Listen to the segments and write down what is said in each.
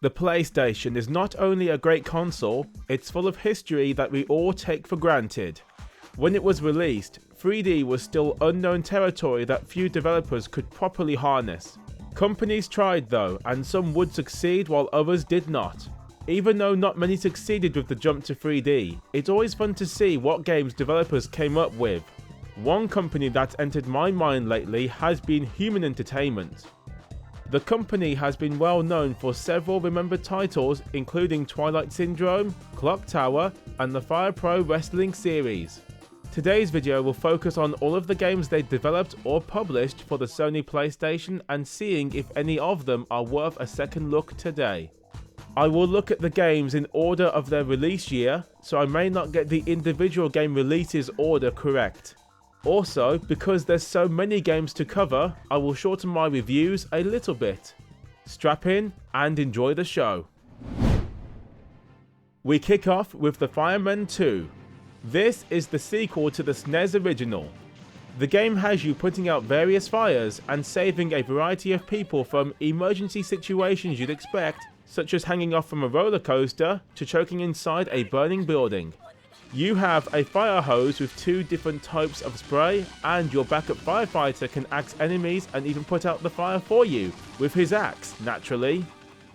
The PlayStation is not only a great console, it's full of history that we all take for granted. When it was released, 3D was still unknown territory that few developers could properly harness. Companies tried though, and some would succeed while others did not. Even though not many succeeded with the jump to 3D, it's always fun to see what games developers came up with. One company that's entered my mind lately has been Human Entertainment. The company has been well known for several remembered titles including Twilight Syndrome, Clock Tower, and the Pro Wrestling series. Today's video will focus on all of the games they developed or published for the Sony PlayStation and seeing if any of them are worth a second look today. I will look at the games in order of their release year, so I may not get the individual game releases order correct. Also, because there's so many games to cover, I will shorten my reviews a little bit. Strap in and enjoy the show. We kick off with the Firemen 2. This is the sequel to the SNES original. The game has you putting out various fires and saving a variety of people from emergency situations you'd expect, such as hanging off from a roller coaster to choking inside a burning building. You have a fire hose with 2 different types of spray, and your backup firefighter can axe enemies and even put out the fire for you, with his axe, naturally.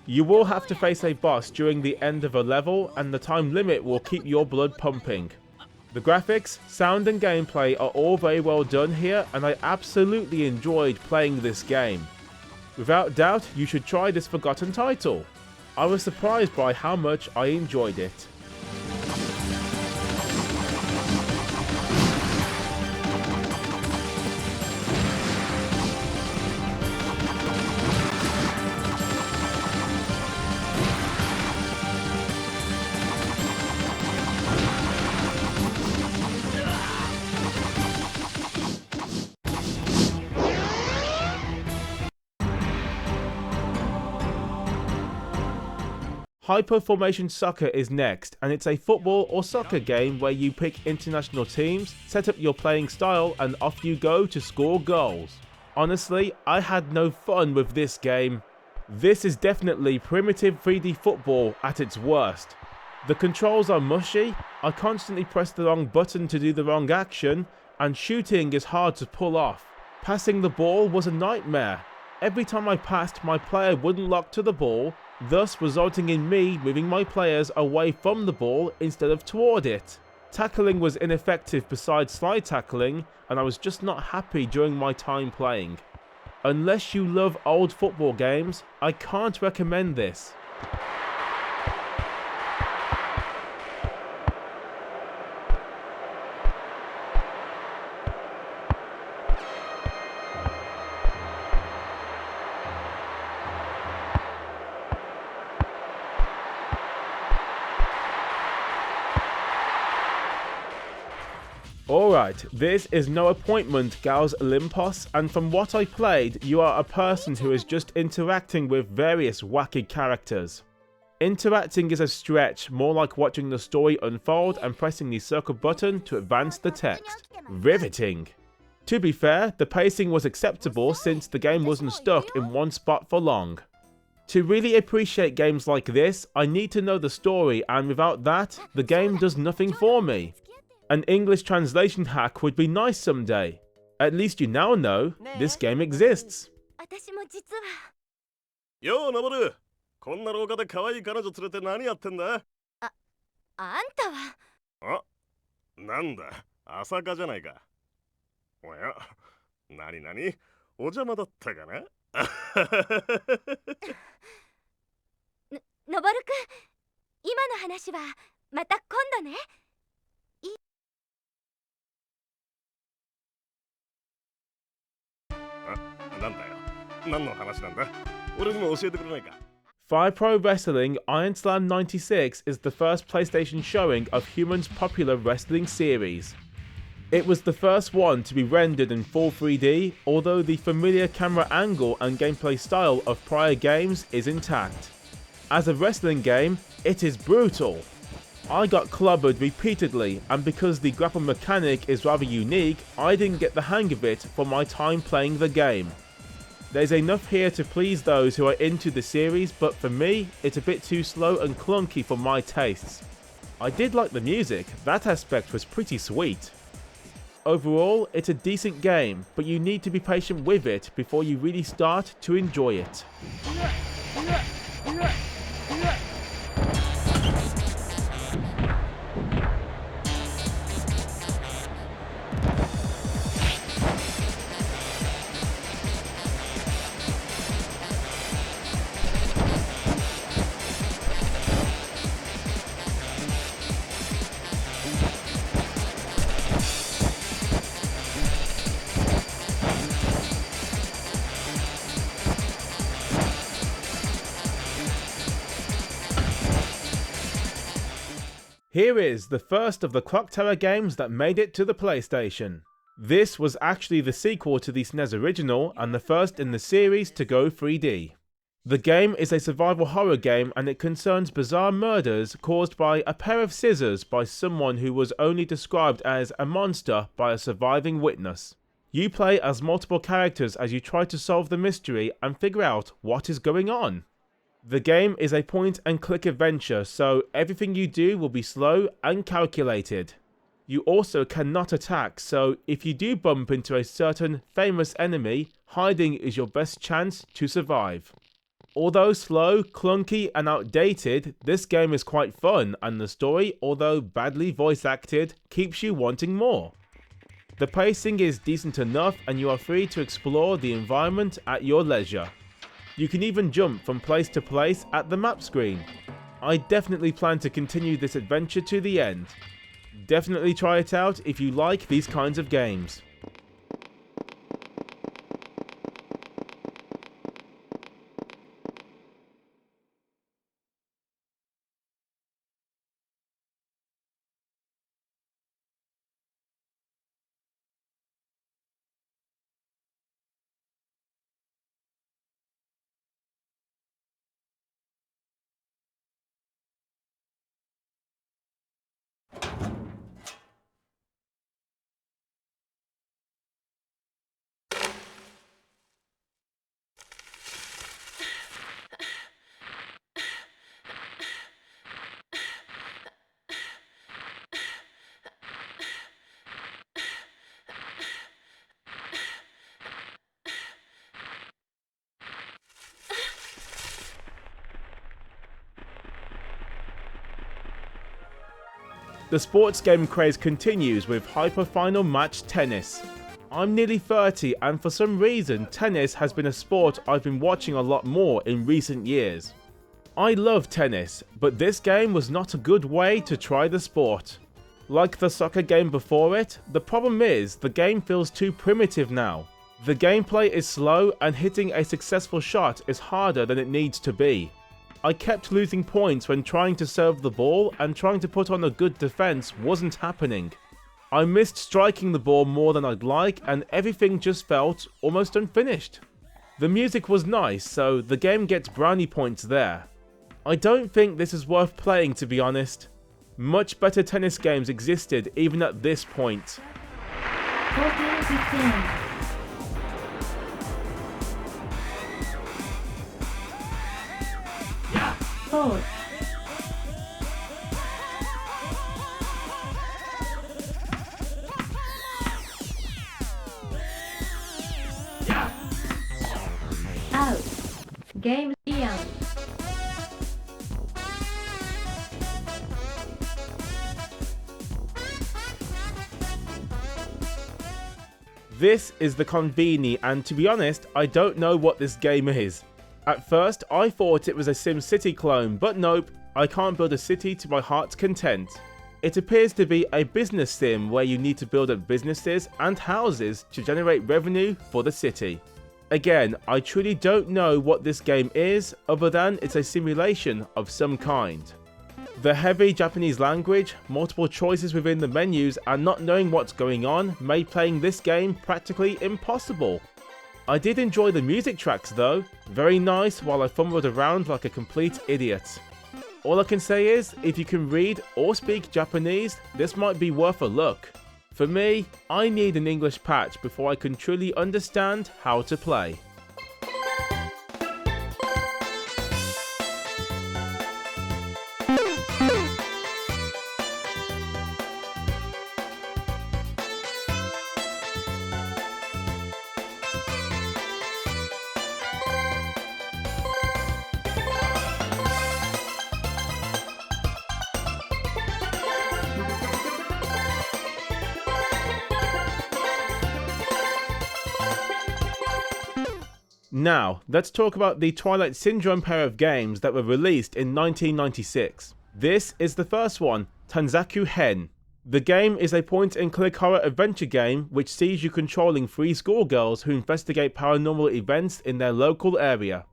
You will have to face a boss during the end of a level, and the time limit will keep your blood pumping. The graphics, sound and gameplay are all very well done here, and I absolutely enjoyed playing this game. Without doubt, you should try this forgotten title. I was surprised by how much I enjoyed it. Hyper Formation Soccer is next, and it's a football or soccer game where you pick international teams, set up your playing style, and off you go to score goals. Honestly, I had no fun with this game. This is definitely primitive 3D football at its worst. The controls are mushy, I constantly press the wrong button to do the wrong action, and shooting is hard to pull off. Passing the ball was a nightmare. Every time I passed, my player wouldn't lock to the ball, thus resulting in me moving my players away from the ball instead of toward it. Tackling was ineffective besides slide tackling, and I was just not happy during my time playing. Unless you love old football games, I can't recommend this. Alright, this is No Appointment Gals Olympus, and from what I played, you are a person who is just interacting with various wacky characters. Interacting is a stretch, more like watching the story unfold and pressing the circle button to advance the text. Riveting! To be fair, the pacing was acceptable since the game wasn't stuck in one spot for long. To really appreciate games like this, I need to know the story, and without that, the game does nothing for me. An English translation hack would be nice someday. At least you now know this game exists. Yo, Noboru! こんな廊下で可愛い彼女連れて何やってんだ？あんたは。あ、なんだ、朝霞じゃないか。おや、なになに、お邪魔だったかな？のぼるくん、今の話はまた今度ね。なんだよ、何の話なんだ？俺にも教えてくれないか？ Pro Wrestling Iron Slam 96 is the first PlayStation showing of Human's popular wrestling series. It was the first one to be rendered in full 3D, although the familiar camera angle and gameplay style of prior games is intact. As a wrestling game, it is brutal. I got clobbered repeatedly, and because the grapple mechanic is rather unique, I didn't get the hang of it for my time playing the game. There's enough here to please those who are into the series, but for me, it's a bit too slow and clunky for my tastes. I did like the music, that aspect was pretty sweet. Overall, it's a decent game, but you need to be patient with it before you really start to enjoy it. Here is the first of the Clock Tower games that made it to the PlayStation. This was actually the sequel to the SNES original and the first in the series to go 3D. The game is a survival horror game and it concerns bizarre murders caused by a pair of scissors by someone who was only described as a monster by a surviving witness. You play as multiple characters as you try to solve the mystery and figure out what is going on. The game is a point-and-click adventure, so everything you do will be slow and calculated. You also cannot attack, so if you do bump into a certain famous enemy, hiding is your best chance to survive. Although slow, clunky and outdated, this game is quite fun, and the story, although badly voice acted, keeps you wanting more. The pacing is decent enough and you are free to explore the environment at your leisure. You can even jump from place to place at the map screen. I definitely plan to continue this adventure to the end. Definitely try it out if you like these kinds of games. The sports game craze continues with Hyper Final Match Tennis. I'm nearly 30 and for some reason tennis has been a sport I've been watching a lot more in recent years. I love tennis, but this game was not a good way to try the sport. Like the soccer game before it, the problem is the game feels too primitive now. The gameplay is slow and hitting a successful shot is harder than it needs to be. I kept losing points when trying to serve the ball and trying to put on a good defense wasn't happening. I missed striking the ball more than I'd like and everything just felt almost unfinished. The music was nice, so the game gets brownie points there. I don't think this is worth playing, to be honest. Much better tennis games existed even at this point. 4 Out. Game Ian. This is the Conveni, and to be honest, I don't know what this game is. At first, I thought it was a SimCity clone, but nope, I can't build a city to my heart's content. It appears to be a business sim where you need to build up businesses and houses to generate revenue for the city. Again, I truly don't know what this game is, other than it's a simulation of some kind. The heavy Japanese language, multiple choices within the menus, and not knowing what's going on made playing this game practically impossible. I did enjoy the music tracks though, very nice while I fumbled around like a complete idiot. All I can say is, if you can read or speak Japanese, this might be worth a look. For me, I need an English patch before I can truly understand how to play. Now, let's talk about the Twilight Syndrome pair of games that were released in 1996. This is the first one, Tansaku Hen. The game is a point-and-click horror adventure game which sees you controlling 3 schoolgirls who investigate paranormal events in their local area.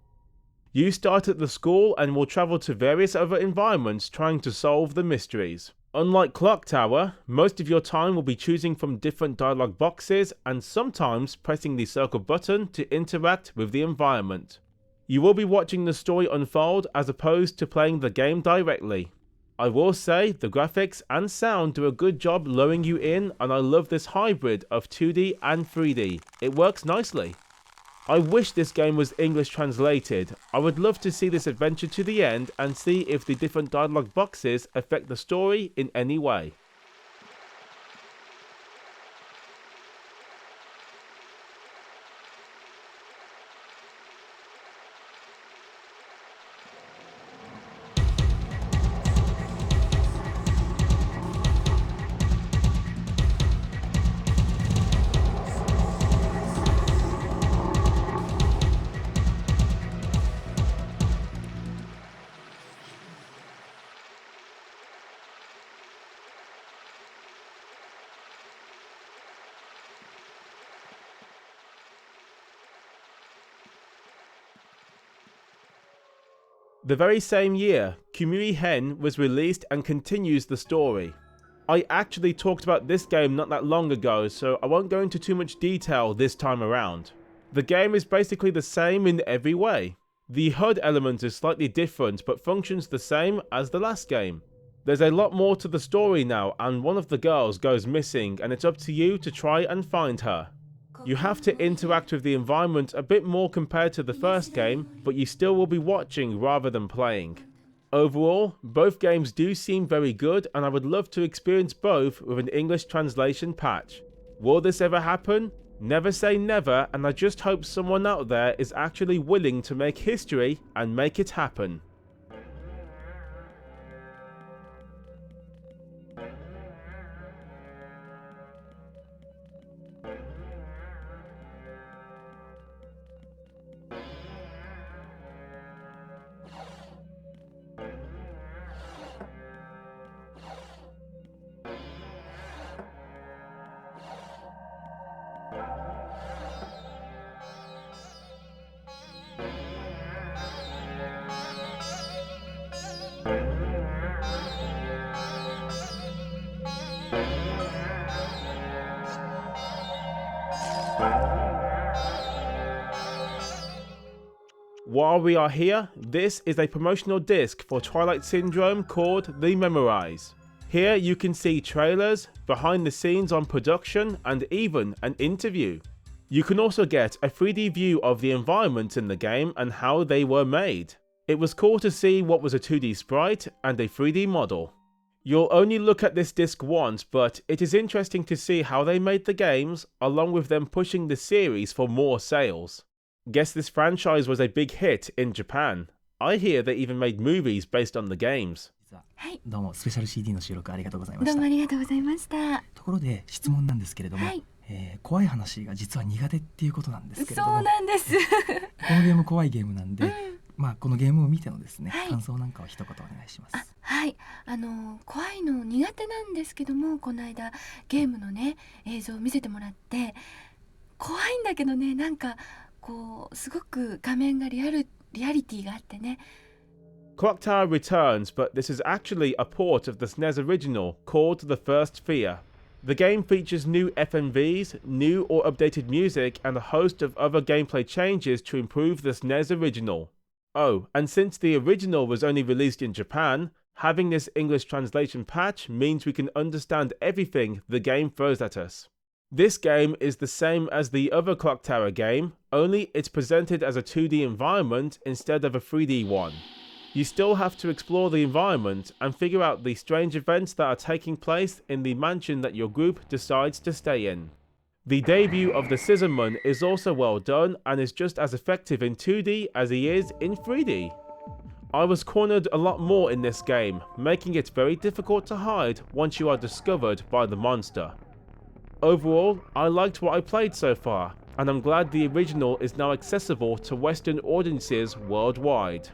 You start at the school and will travel to various other environments trying to solve the mysteries. Unlike Clock Tower, most of your time will be choosing from different dialogue boxes and sometimes pressing the circle button to interact with the environment. You will be watching the story unfold as opposed to playing the game directly. I will say the graphics and sound do a good job luring you in, and I love this hybrid of 2D and 3D. It works nicely. I wish this game was English translated. I would love to see this adventure to the end and see if the different dialogue boxes affect the story in any way. The very same year, Kyuumei Hen was released and continues the story. I actually talked about this game not that long ago, so I won't go into too much detail this time around. The game is basically the same in every way. The HUD element is slightly different but functions the same as the last game. There's a lot more to the story now, and one of the girls goes missing and it's up to you to try and find her. You have to interact with the environment a bit more compared to the first game, but you still will be watching rather than playing. Overall, both games do seem very good, and I would love to experience both with an English translation patch. Will this ever happen? Never say never, and I just hope someone out there is actually willing to make history and make it happen. While we are here, this is a promotional disc for Twilight Syndrome called The Memorize. Here you can see trailers, behind the scenes on production, and even an interview. You can also get a 3D view of the environments in the game and how they were made. It was cool to see what was a 2D sprite and a 3D model. You'll only look at this disc once, but it is interesting to see how they made the games, along with them pushing the series for more sales. Guess this franchise was a big hit in Japan. I hear they even made movies based on the games. はい、どうもスペシャル CD の収録ありがとうございました。どうもありがとうございました。ところで質問なんですけれども、はい怖い話が実は苦手っていうことなんですけれども、そうなんです。このゲーム怖いゲームなんで、まあこのゲームを見てのですね、はい感想なんかを一言お願いします。はい、怖いの苦手なんですけども、この間ゲームのね映像を見せてもらって怖いんだけどね、なんかこうすごく画面がリアリティがあってね。Clock Tower returns, but this is actually a port of the SNES original called The First Fear. The game features new FMVs, new or updated music, and a host of other gameplay changes to improve the SNES original. Oh, and since the original was only released in Japan, having this English translation patch means we can understand everything the game throws at us. This game is the same as the other Clock Tower game, only it's presented as a 2D environment instead of a 3D one. You still have to explore the environment and figure out the strange events that are taking place in the mansion that your group decides to stay in. The debut of the Scissorman is also well done and is just as effective in 2D as he is in 3D. I was cornered a lot more in this game, making it very difficult to hide once you are discovered by the monster. Overall, I liked what I played so far, and I'm glad the original is now accessible to Western audiences worldwide.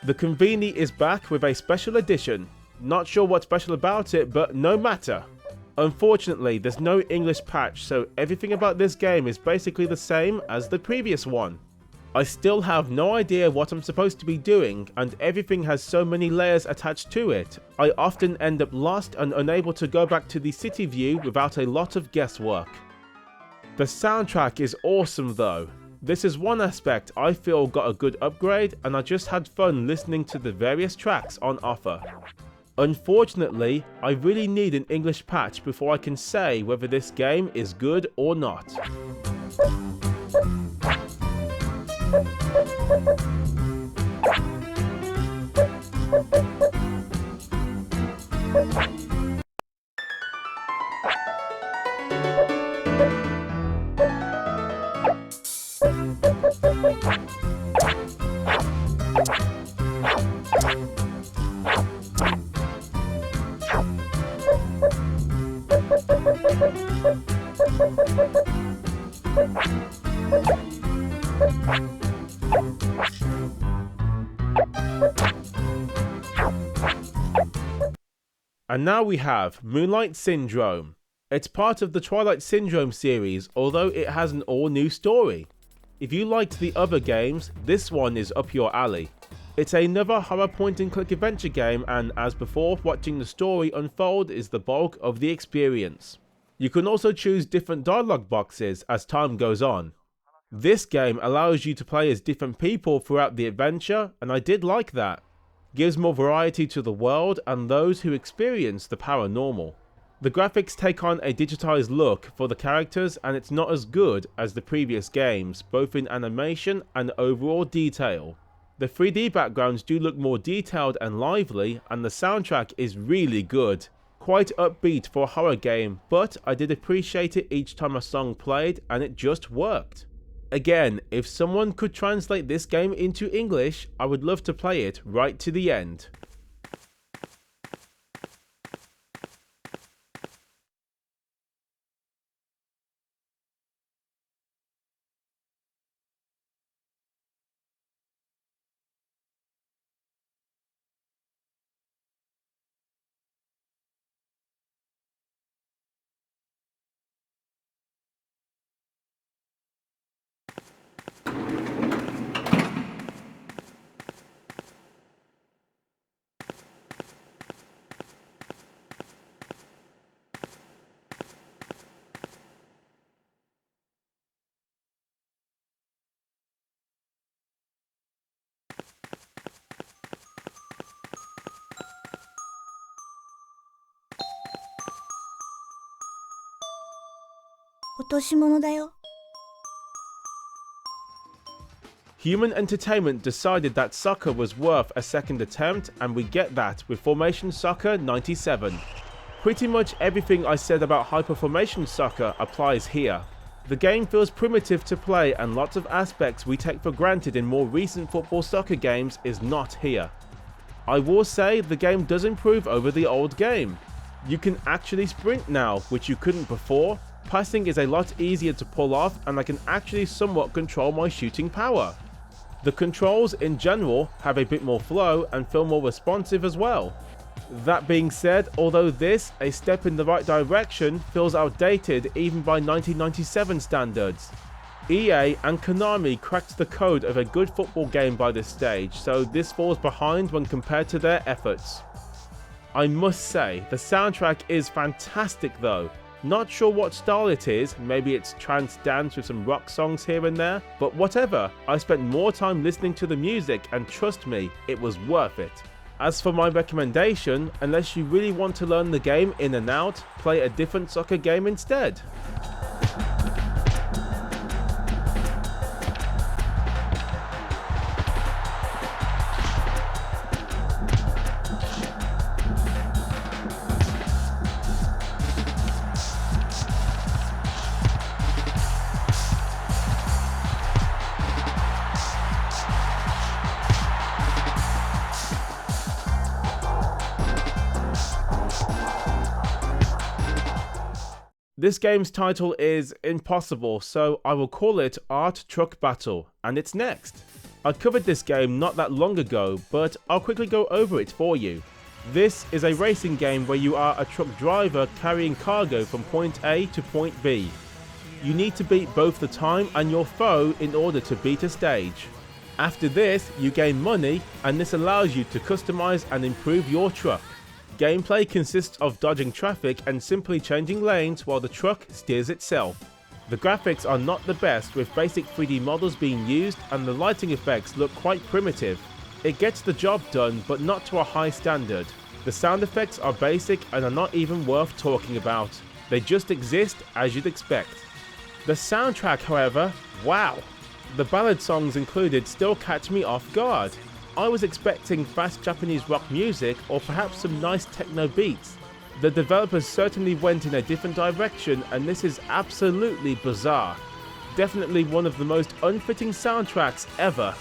The Conveni is back with a special edition. Not sure what's special about it, but no matter. Unfortunately, there's no English patch, so everything about this game is basically the same as the previous one. I still have no idea what I'm supposed to be doing, and everything has so many layers attached to it. I often end up lost and unable to go back to the city view without a lot of guesswork. The soundtrack is awesome though. This is one aspect I feel got a good upgrade, and I just had fun listening to the various tracks on offer. Unfortunately, I really need an English patch before I can say whether this game is good or not. And now we have Moonlight Syndrome. It's part of the Twilight Syndrome series, although it has an all-new story. If you liked the other games, this one is up your alley. It's another horror point-and-click adventure game, and as before, watching the story unfold is the bulk of the experience. You can also choose different dialogue boxes as time goes on. This game allows you to play as different people throughout the adventure, and I did like that. Gives more variety to the world and those who experience the paranormal. The graphics take on a digitized look for the characters, and it's not as good as the previous games, both in animation and overall detail. The 3D backgrounds do look more detailed and lively, and the soundtrack is really good. Quite upbeat for a horror game, but I did appreciate it each time a song played, and it just worked. Again, if someone could translate this game into English, I would love to play it right to the end. Human Entertainment decided that soccer was worth a second attempt, and we get that with Formation Soccer 97. Pretty much everything I said about Hyperformation Soccer applies here. The game feels primitive to play, and lots of aspects we take for granted in more recent football soccer games is not here. I will say the game does improve over the old game. You can actually sprint now, which you couldn't before. Passing is a lot easier to pull off, and I can actually somewhat control my shooting power. The controls in general have a bit more flow and feel more responsive as well. That being said, although this, a step in the right direction, feels outdated even by 1997 standards. EA and Konami cracked the code of a good football game by this stage, so this falls behind when compared to their efforts. I must say, the soundtrack is fantastic though. Not sure what style it is, maybe it's trance dance with some rock songs here and there, but whatever, I spent more time listening to the music, and trust me, it was worth it. As for my recommendation, unless you really want to learn the game in and out, play a different soccer game instead. This game's title is impossible, so I will call it Art Truck Battle, and it's next. I covered this game not that long ago, but I'll quickly go over it for you. This is a racing game where you are a truck driver carrying cargo from point A to point B. You need to beat both the time and your foe in order to beat a stage. After this, you gain money, and this allows you to customize and improve your truck. Gameplay consists of dodging traffic and simply changing lanes while the truck steers itself. The graphics are not the best, with basic 3D models being used and the lighting effects look quite primitive. It gets the job done, but not to a high standard. The sound effects are basic and are not even worth talking about. They just exist as you'd expect. The soundtrack, however, wow! The ballad songs included still catch me off guard. I was expecting fast Japanese rock music or perhaps some nice techno beats. The developers certainly went in a different direction, and this is absolutely bizarre. Definitely one of the most unfitting soundtracks ever.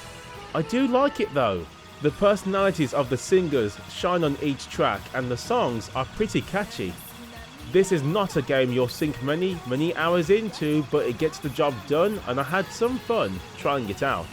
I do like it though. The personalities of the singers shine on each track and the songs are pretty catchy. This is not a game you'll sink many hours into, but it gets the job done and I had some fun trying it out.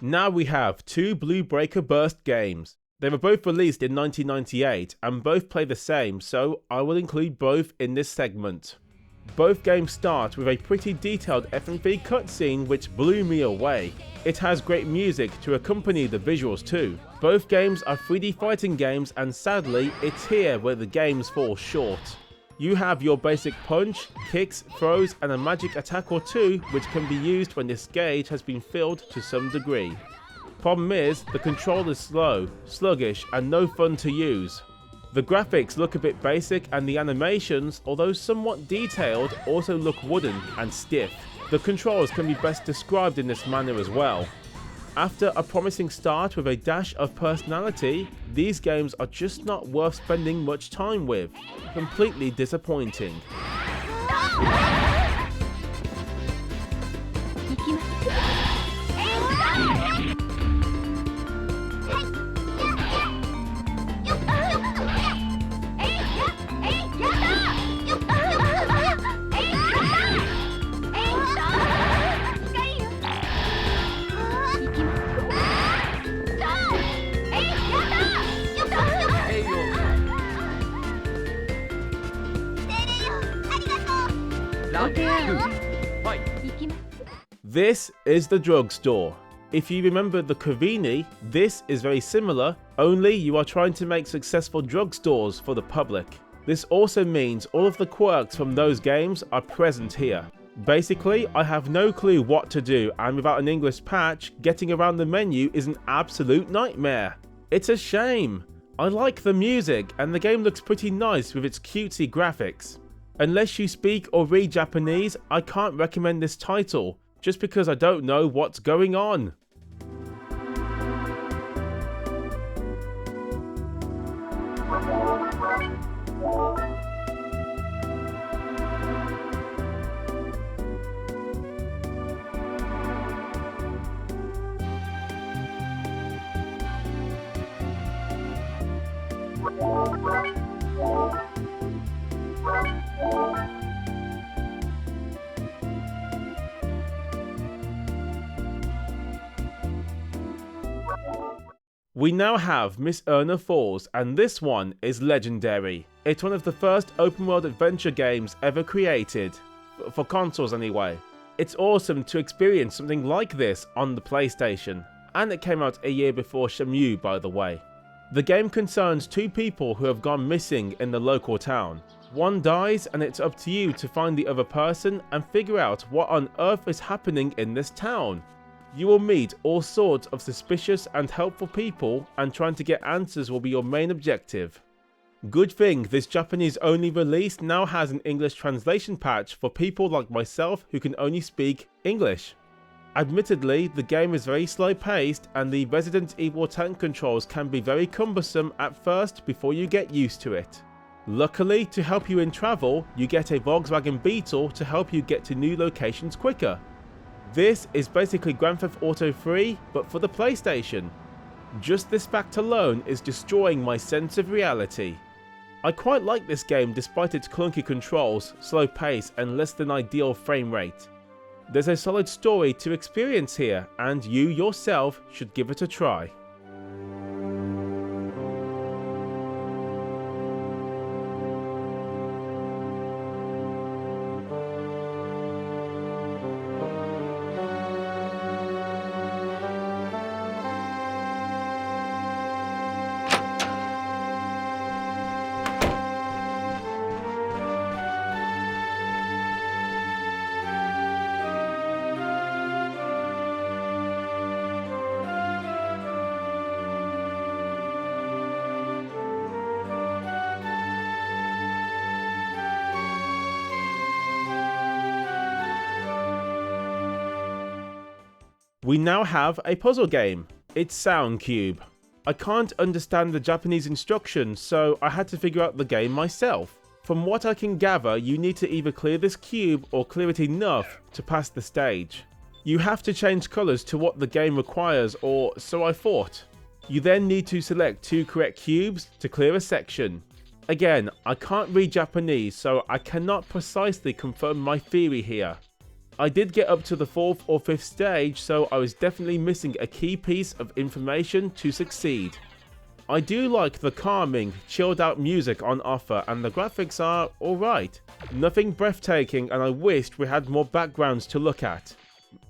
Now we have two Blue Breaker Burst games. They were both released in 1998 and both play the same, so I will include both in this segment. Both games start with a pretty detailed FMV cutscene which blew me away. It has great music to accompany the visuals too. Both games are 3D fighting games, and sadly it's here where the games fall short. You have your basic punch, kicks, throws and a magic attack or two which can be used when this gauge has been filled to some degree. Problem is, the control is slow, sluggish and no fun to use. The graphics look a bit basic and the animations, although somewhat detailed, also look wooden and stiff. The controls can be best described in this manner as well. After a promising start with a dash of personality, these games are just not worth spending much time with. Completely disappointing. This is the drugstore. If you remember the Conveni, this is very similar, only you are trying to make successful drugstores for the public. This also means all of the quirks from those games are present here. Basically, I have no clue what to do, and without an English patch, getting around the menu is an absolute nightmare. It's a shame. I like the music, and the game looks pretty nice with its cutesy graphics. Unless you speak or read Japanese, I can't recommend this title, just because I don't know what's going on. We now have Mizzurna Falls, and this one is legendary. It's one of the first open world adventure games ever created, for consoles anyway. It's awesome to experience something like this on the PlayStation, and it came out a year before Shenmue, by the way. The game concerns two people who have gone missing in the local town. One dies, and it's up to you to find the other person and figure out what on earth is happening in this town. You will meet all sorts of suspicious and helpful people, and trying to get answers will be your main objective. Good thing this Japanese only release now has an English translation patch for people like myself who can only speak English. Admittedly, the game is very slow paced, and the Resident Evil tank controls can be very cumbersome at first before you get used to it. Luckily, to help you in travel, you get a Volkswagen Beetle to help you get to new locations quicker. This is basically Grand Theft Auto 3, but for the PlayStation. Just this fact alone is destroying my sense of reality. I quite like this game despite its clunky controls, slow pace, and less than ideal frame rate. There's a solid story to experience here, and you yourself should give it a try. We now have a puzzle game. It's Sound Cube. I can't understand the Japanese instructions, so I had to figure out the game myself. From what I can gather, you need to either clear this cube or clear it enough to pass the stage. You have to change colours to what the game requires, or so I thought. You then need to select 2 correct cubes to clear a section. Again, I can't read Japanese, so I cannot precisely confirm my theory here. I did get up to the 4th or 5th stage, so I was definitely missing a key piece of information to succeed. I do like the calming, chilled out music on offer, and the graphics are alright. Nothing breathtaking, and I wished we had more backgrounds to look at.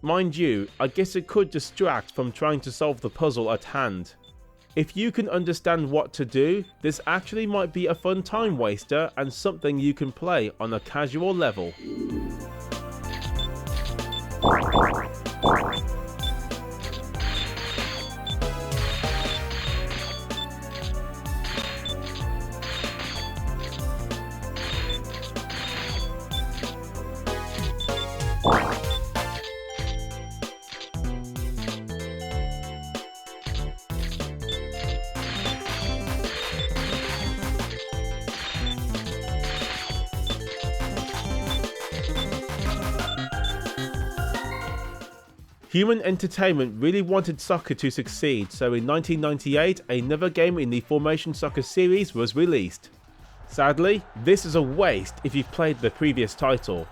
Mind you, I guess it could distract from trying to solve the puzzle at hand. If you can understand what to do, this actually might be a fun time waster and something you can play on a casual level. Human Entertainment really wanted soccer to succeed, so in 1998 another game in the Formation Soccer series was released. Sadly, this is a waste if you've played the previous title.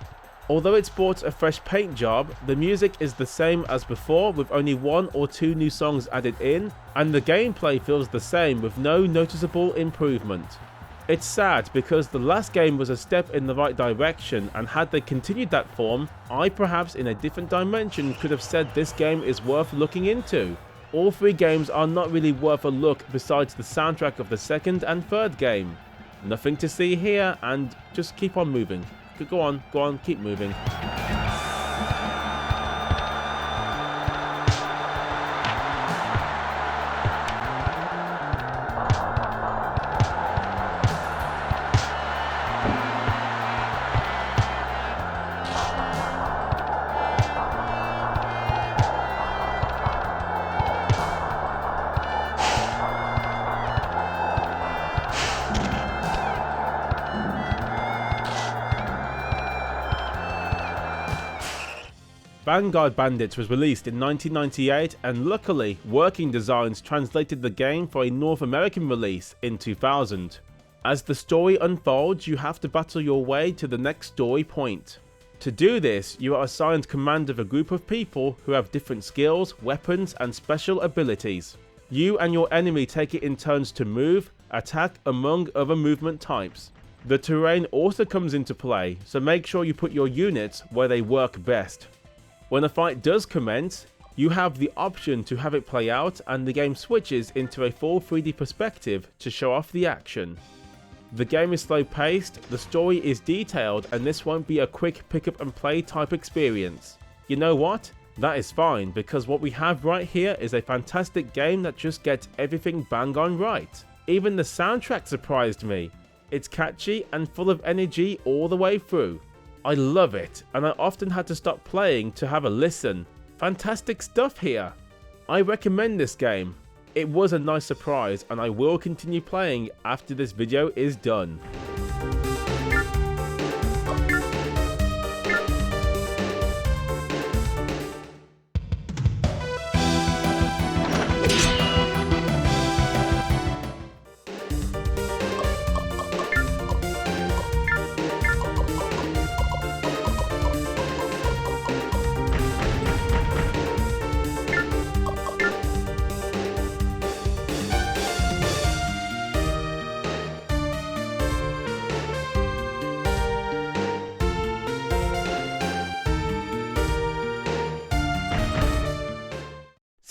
Although it's bought a fresh paint job, the music is the same as before with only 1 or 2 new songs added in, and the gameplay feels the same with no noticeable improvement. It's sad because the last game was a step in the right direction, and had they continued that form, I perhaps in a different dimension could have said this game is worth looking into. All 3 games are not really worth a look besides the soundtrack of the 2nd and 3rd game. Nothing to see here, and just keep on moving. Go on, keep moving. Vanguard Bandits was released in 1998, and luckily, Working Designs translated the game for a North American release in 2000. As the story unfolds, you have to battle your way to the next story point. To do this, you are assigned command of a group of people who have different skills, weapons, and special abilities. You and your enemy take it in turns to move, attack, among other movement types. The terrain also comes into play, so make sure you put your units where they work best. When a fight does commence, you have the option to have it play out and the game switches into a full 3D perspective to show off the action. The game is slow paced, the story is detailed, and this won't be a quick pick up and play type experience. You know what? That is fine, because what we have right here is a fantastic game that just gets everything bang on right. Even the soundtrack surprised me. It's catchy and full of energy all the way through. I love it, and I often had to stop playing to have a listen. Fantastic stuff here. I recommend this game. It was a nice surprise, and I will continue playing after this video is done.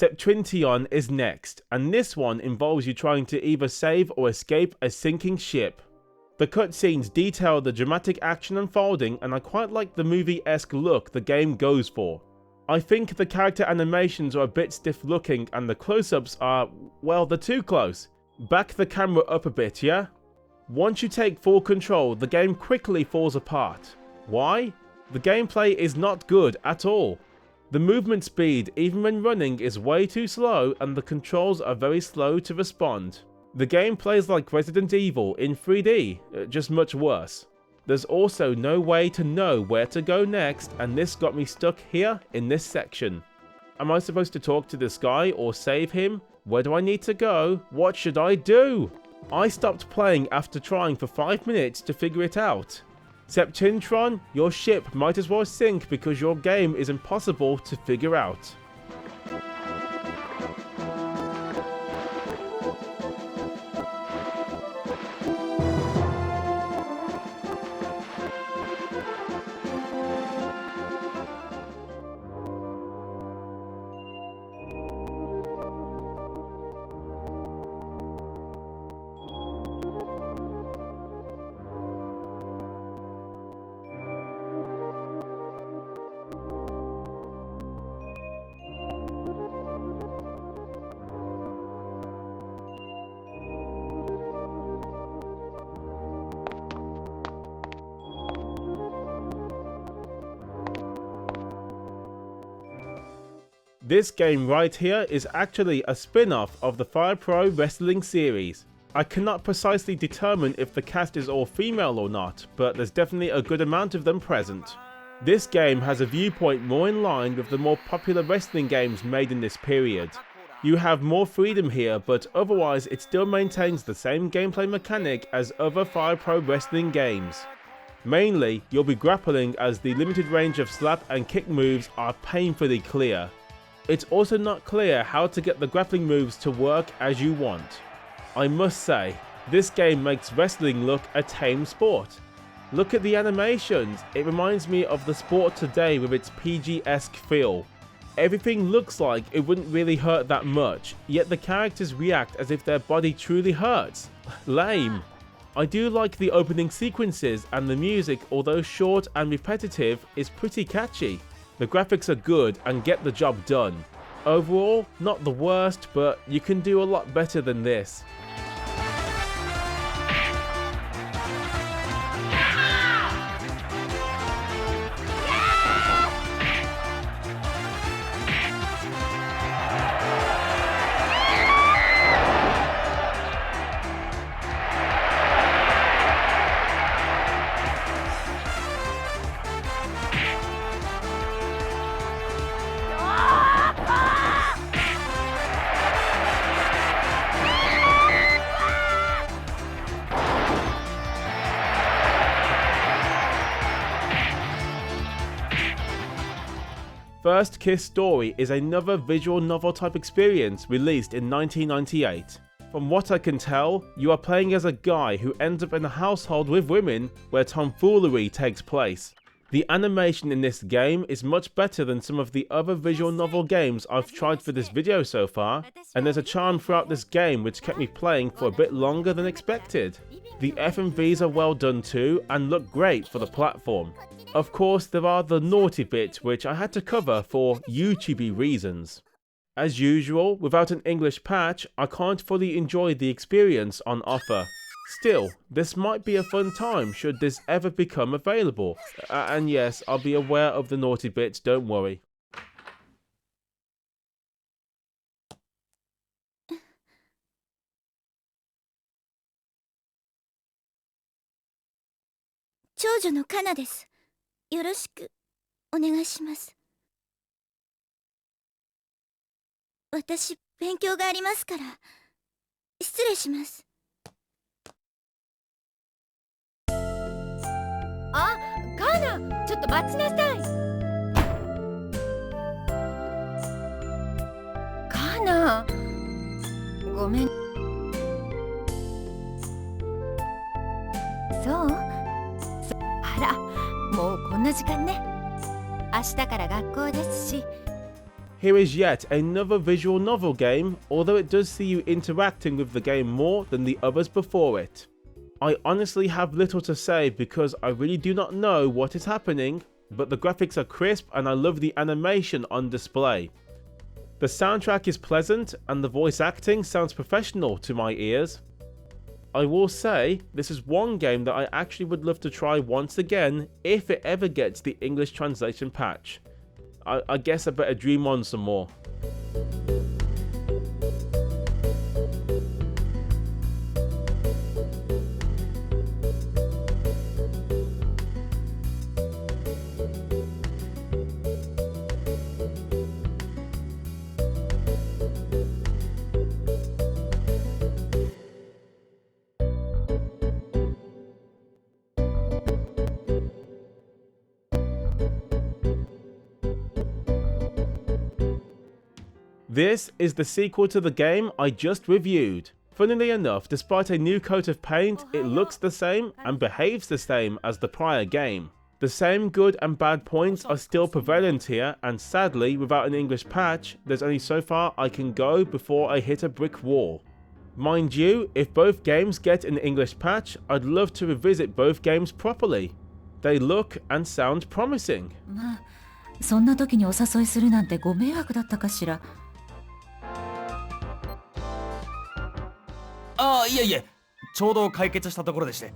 Septentrion is next, and this one involves you trying to either save or escape a sinking ship. The cutscenes detail the dramatic action unfolding, and I quite like the movie-esque look the game goes for. I think the character animations are a bit stiff looking and the close-ups are, well, they're too close. Back the camera up a bit, yeah? Once you take full control, the game quickly falls apart. Why? The gameplay is not good at all. The movement speed, even when running, is way too slow and the controls are very slow to respond. The game plays like Resident Evil in 3D, just much worse. There's also no way to know where to go next, and this got me stuck here in this section. Am I supposed to talk to this guy or save him? Where do I need to go? What should I do? I stopped playing after trying for 5 minutes to figure it out. Septentrion, your ship might as well sink because your game is impossible to figure out. This game right here is actually a spin-off of the Pro Wrestling series. I cannot precisely determine if the cast is all female or not, but there's definitely a good amount of them present. This game has a viewpoint more in line with the more popular wrestling games made in this period. You have more freedom here, but otherwise it still maintains the same gameplay mechanic as other Pro Wrestling games. Mainly, you'll be grappling as the limited range of slap and kick moves are painfully clear. It's also not clear how to get the grappling moves to work as you want. I must say, this game makes wrestling look a tame sport. Look at the animations, it reminds me of the sport today with its PG-esque feel. Everything looks like it wouldn't really hurt that much, yet the characters react as if their body truly hurts. Lame. I do like the opening sequences, and the music, although short and repetitive, is pretty catchy. The graphics are good and get the job done. Overall, not the worst, but you can do a lot better than this. First Kiss Story is another visual novel type experience released in 1998. From what I can tell, you are playing as a guy who ends up in a household with women where tomfoolery takes place. The animation in this game is much better than some of the other visual novel games I've tried for this video so far, and there's a charm throughout this game which kept me playing for a bit longer than expected. The FMVs are well done too and look great for the platform. Of course, there are the naughty bits which I had to cover for YouTube reasons. As usual, without an English patch, I can't fully enjoy the experience on offer. Still, this might be a fun time should this ever become available. And yes, I'll be aware of the naughty bits, don't worry. Shoujo no Kana desu. Yoroshiku onegai shimasu. 私、勉強がありますから、失礼します。あ、カーナ、ちょっと待ちなさい。カーナ、ごめん。そう？あら、もうこんな時間ね。明日から学校ですし。Here is yet another visual novel game, although it does see you interacting with the game more than the others before it. I honestly have little to say because I really do not know what is happening, but the graphics are crisp and I love the animation on display. The soundtrack is pleasant and the voice acting sounds professional to my ears. I will say, this is one game that I actually would love to try once again if it ever gets the English translation patch. I guess I better dream on some more. This is the sequel to the game I just reviewed. Funnily enough, despite a new coat of paint, it looks the same and behaves the same as the prior game. The same good and bad points are still prevalent here, and sadly, without an English patch, there's only so far I can go before I hit a brick wall. Mind you, if both games get an English patch, I'd love to revisit both games properly. They look and sound promising. まあ、そんな時にお誘いするなんてご迷惑だったかしら。ああ、いえいえ、ちょうど解決したところでして。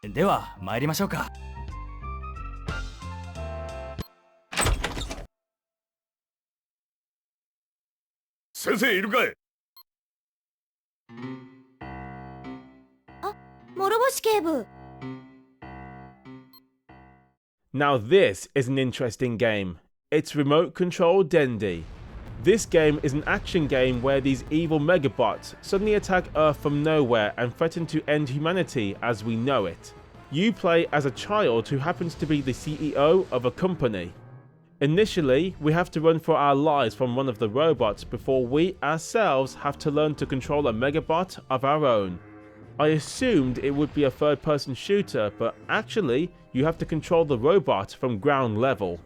では参りましょうか。先生いるかい？あ、諸星警部。Now this is an interesting game. It's remote control Dendy. This game is an action game where these evil megabots suddenly attack Earth from nowhere and threaten to end humanity as we know it. You play as a child who happens to be the CEO of a company. Initially, we have to run for our lives from one of the robots before we ourselves have to learn to control a megabot of our own. I assumed it would be a third-person shooter, but actually, you have to control the robot from ground level.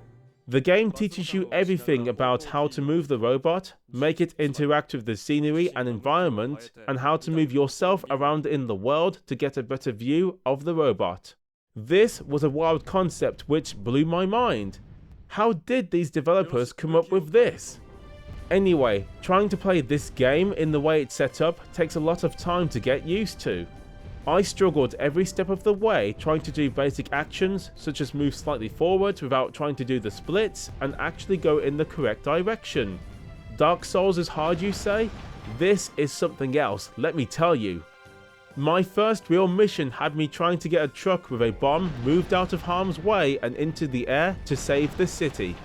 The game teaches you everything about how to move the robot, make it interact with the scenery and environment, and how to move yourself around in the world to get a better view of the robot. This was a wild concept which blew my mind. How did these developers come up with this? Anyway, trying to play this game in the way it's set up takes a lot of time to get used to. I struggled every step of the way trying to do basic actions such as move slightly forward without trying to do the splits and actually go in the correct direction. Dark Souls is hard, you say? This is something else, let me tell you. My first real mission had me trying to get a truck with a bomb moved out of harm's way and into the air to save the city.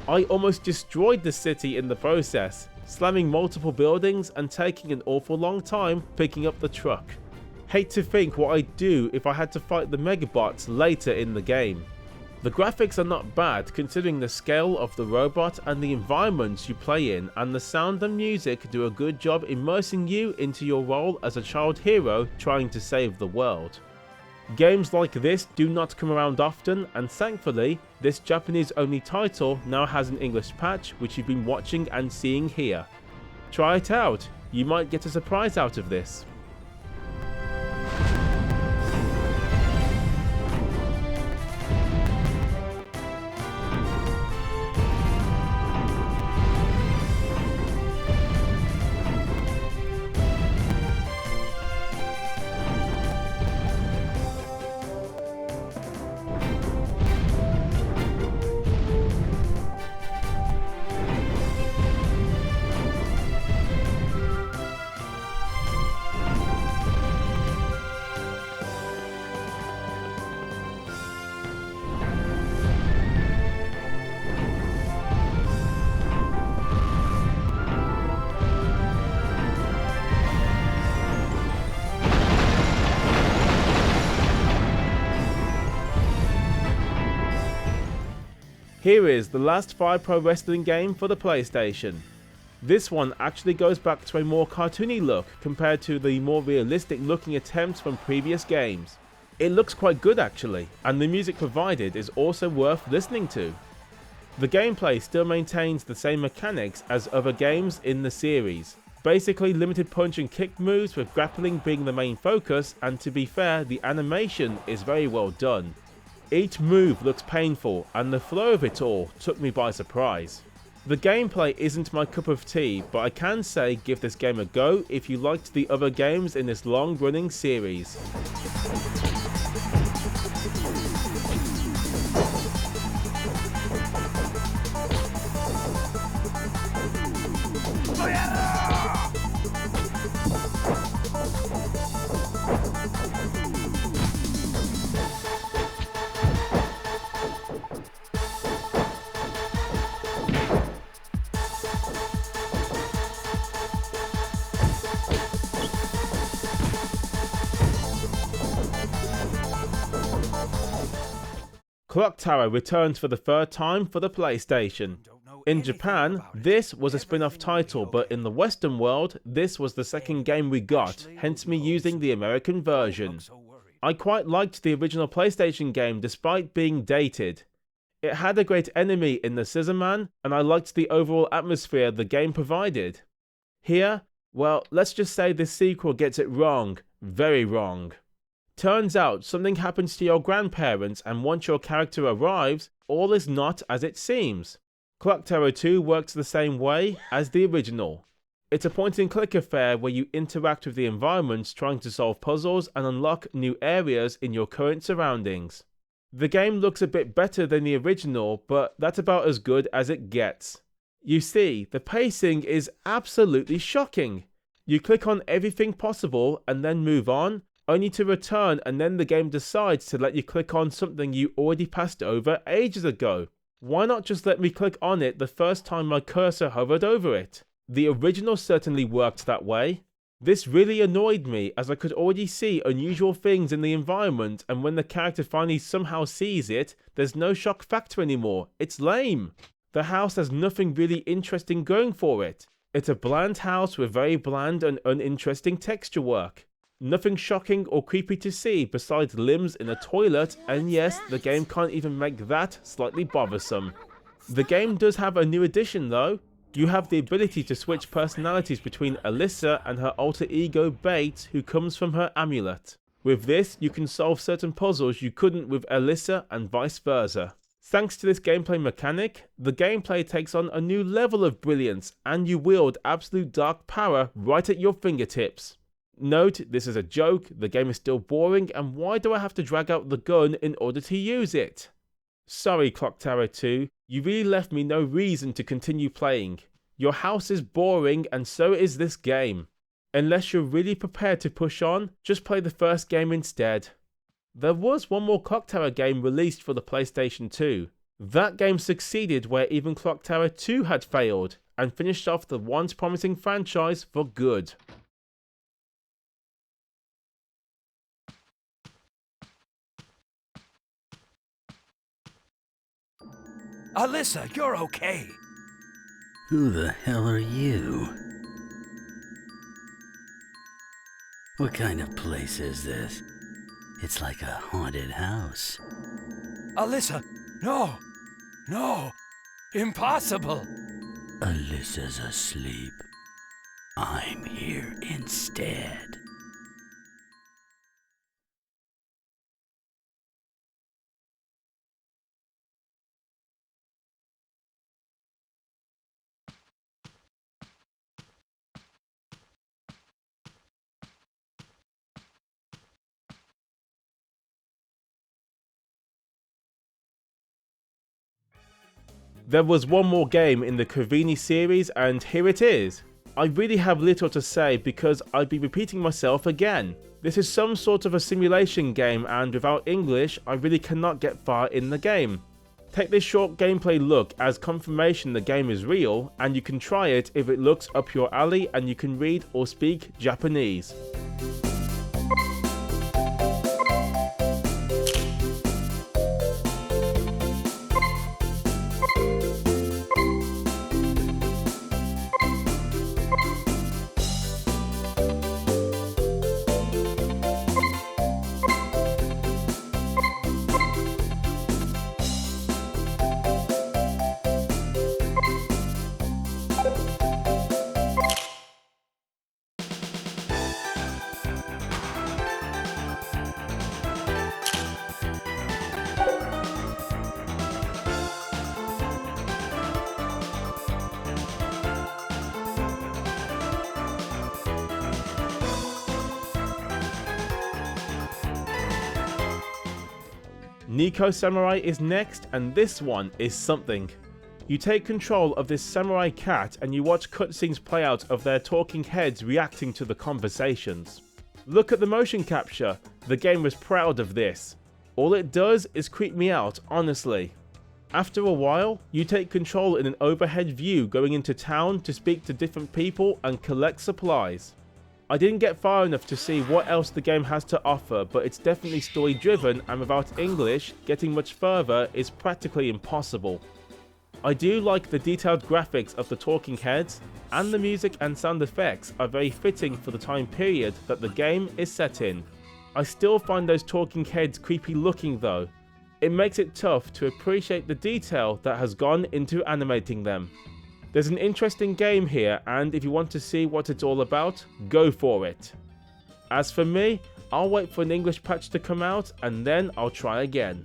I almost destroyed the city in the process, slamming multiple buildings and taking an awful long time picking up the truck. Hate to think what I'd do if I had to fight the Megabots later in the game. The graphics are not bad considering the scale of the robot and the environments you play in, and the sound and music do a good job immersing you into your role as a child hero trying to save the world. Games like this do not come around often, and thankfully this Japanese only title now has an English patch which you've been watching and seeing here. Try it out, you might get a surprise out of this. Here is the last Fire Pro Wrestling game for the PlayStation. This one actually goes back to a more cartoony look compared to the more realistic looking attempts from previous games. It looks quite good actually, and the music provided is also worth listening to. The gameplay still maintains the same mechanics as other games in the series. Basically limited punch and kick moves with grappling being the main focus, and to be fair, the animation is very well done. Each move looks painful, and the flow of it all took me by surprise. The gameplay isn't my cup of tea, but I can say give this game a go if you liked the other games in this long running series. Clock Tower returns for the third time for the PlayStation. In Japan, this was a spin-off title, but in the Western world, this was the second game we got, hence me using the American version. I quite liked the original PlayStation game despite being dated. It had a great enemy in the Scissorman, and I liked the overall atmosphere the game provided. Here, well, let's just say this sequel gets it wrong, very wrong. Turns out something happens to your grandparents, and once your character arrives, all is not as it seems. Clock Tower 2 works the same way as the original. It's a point-and-click affair where you interact with the environments trying to solve puzzles and unlock new areas in your current surroundings. The game looks a bit better than the original, but that's about as good as it gets. You see, the pacing is absolutely shocking. You click on everything possible and then move on, only to return, and then the game decides to let you click on something you already passed over ages ago. Why not just let me click on it the first time my cursor hovered over it? The original certainly worked that way. This really annoyed me, as I could already see unusual things in the environment, and when the character finally somehow sees it, there's no shock factor anymore. It's lame. The house has nothing really interesting going for it. It's a bland house with very bland and uninteresting texture work. Nothing shocking or creepy to see besides limbs in a toilet, and yes, the game can't even make that slightly bothersome. The game does have a new addition though. You have the ability to switch personalities between Alyssa and her alter ego Bates, who comes from her amulet. With this, you can solve certain puzzles you couldn't with Alyssa and vice versa. Thanks to this gameplay mechanic, the gameplay takes on a new level of brilliance, and you wield absolute dark power right at your fingertips. Note, this is a joke, the game is still boring, and why do I have to drag out the gun in order to use it? Sorry Clock Tower 2, you really left me no reason to continue playing. Your house is boring, and so is this game. Unless you're really prepared to push on, just play the first game instead. There was one more Clock Tower game released for the PlayStation 2. That game succeeded where even Clock Tower 2 had failed, and finished off the once promising franchise for good. Alyssa, you're okay. Who the hell are you? What kind of place is this? It's like a haunted house. Alyssa, no. No. Impossible. Alyssa's asleep. I'm here instead. There was one more game in the Conveni series, and here it is. I really have little to say because I'd be repeating myself again. This is some sort of a simulation game, and without English I really cannot get far in the game. Take this short gameplay look as confirmation the game is real, and you can try it if it looks up your alley and you can read or speak Japanese. Neko Zamurai is next, and this one is something. You take control of this samurai cat and you watch cutscenes play out of their talking heads reacting to the conversations. Look at the motion capture, the game was proud of this. All it does is creep me out, honestly. After a while, you take control in an overhead view going into town to speak to different people and collect supplies. I didn't get far enough to see what else the game has to offer, but it's definitely story driven, and without English, getting much further is practically impossible. I do like the detailed graphics of the talking heads, and the music and sound effects are very fitting for the time period that the game is set in. I still find those talking heads creepy looking though. It makes it tough to appreciate the detail that has gone into animating them. There's an interesting game here, and if you want to see what it's all about, go for it. As for me, I'll wait for an English patch to come out and then I'll try again.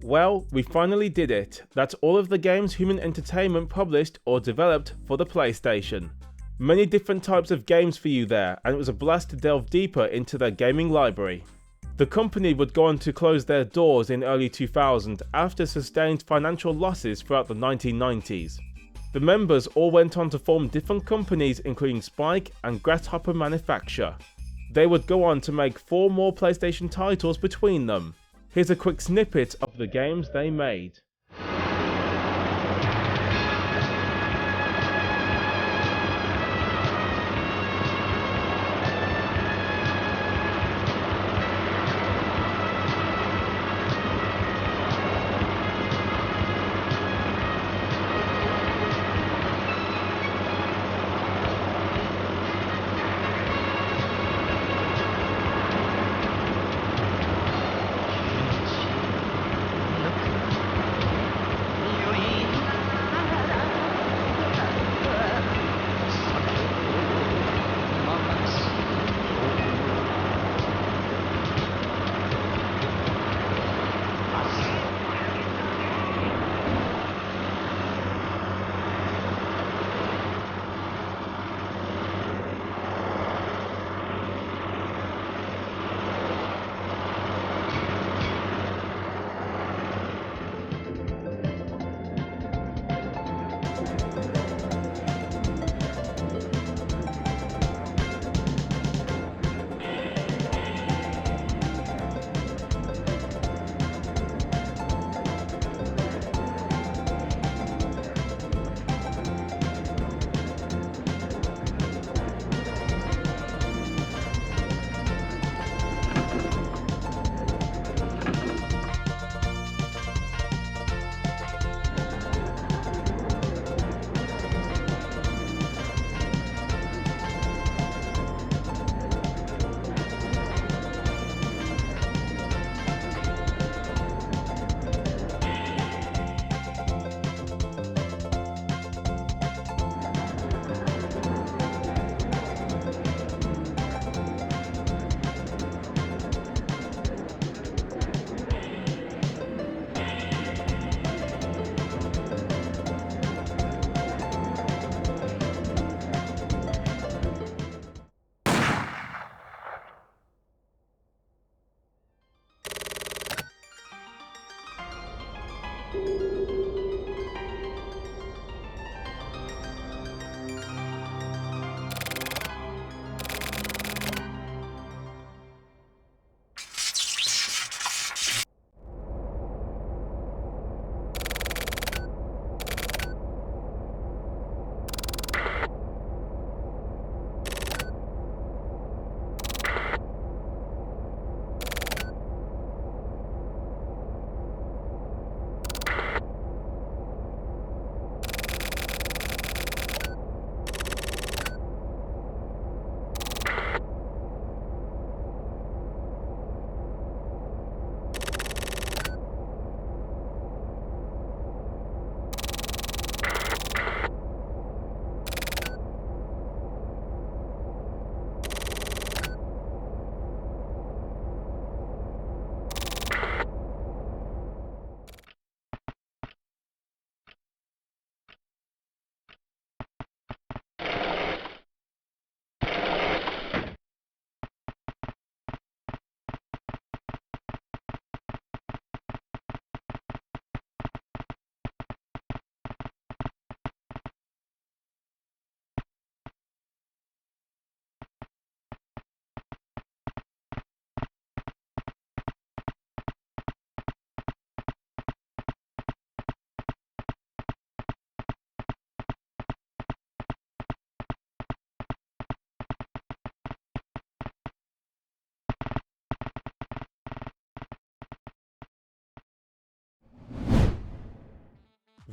Well, we finally did it. That's all of the games Human Entertainment published or developed for the PlayStation. Many different types of games for you there, and it was a blast to delve deeper into their gaming library. The company would go on to close their doors in early 2000 after sustained financial losses throughout the 1990s. The members all went on to form different companies including Spike and Grasshopper Manufacture. They would go on to make 4 more PlayStation titles between them. Here's a quick snippet of the games they made.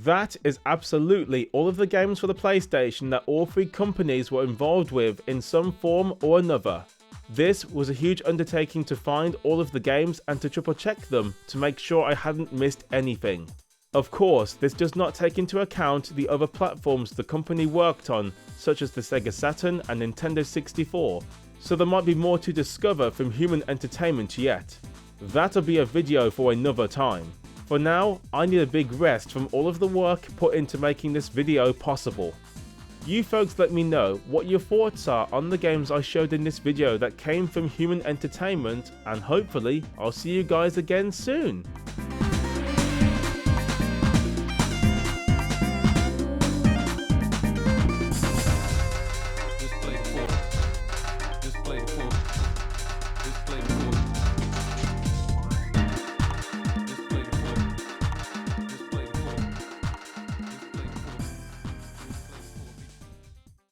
That is absolutely all of the games for the PlayStation that all three companies were involved with in some form or another. This was a huge undertaking to find all of the games and to triple check them to make sure I hadn't missed anything. Of course, this does not take into account the other platforms the company worked on, such as the Sega Saturn and Nintendo 64, so there might be more to discover from Human Entertainment yet. That'll be a video for another time. For now, I need a big rest from all of the work put into making this video possible. You folks let me know what your thoughts are on the games I showed in this video that came from Human Entertainment, and hopefully I'll see you guys again soon.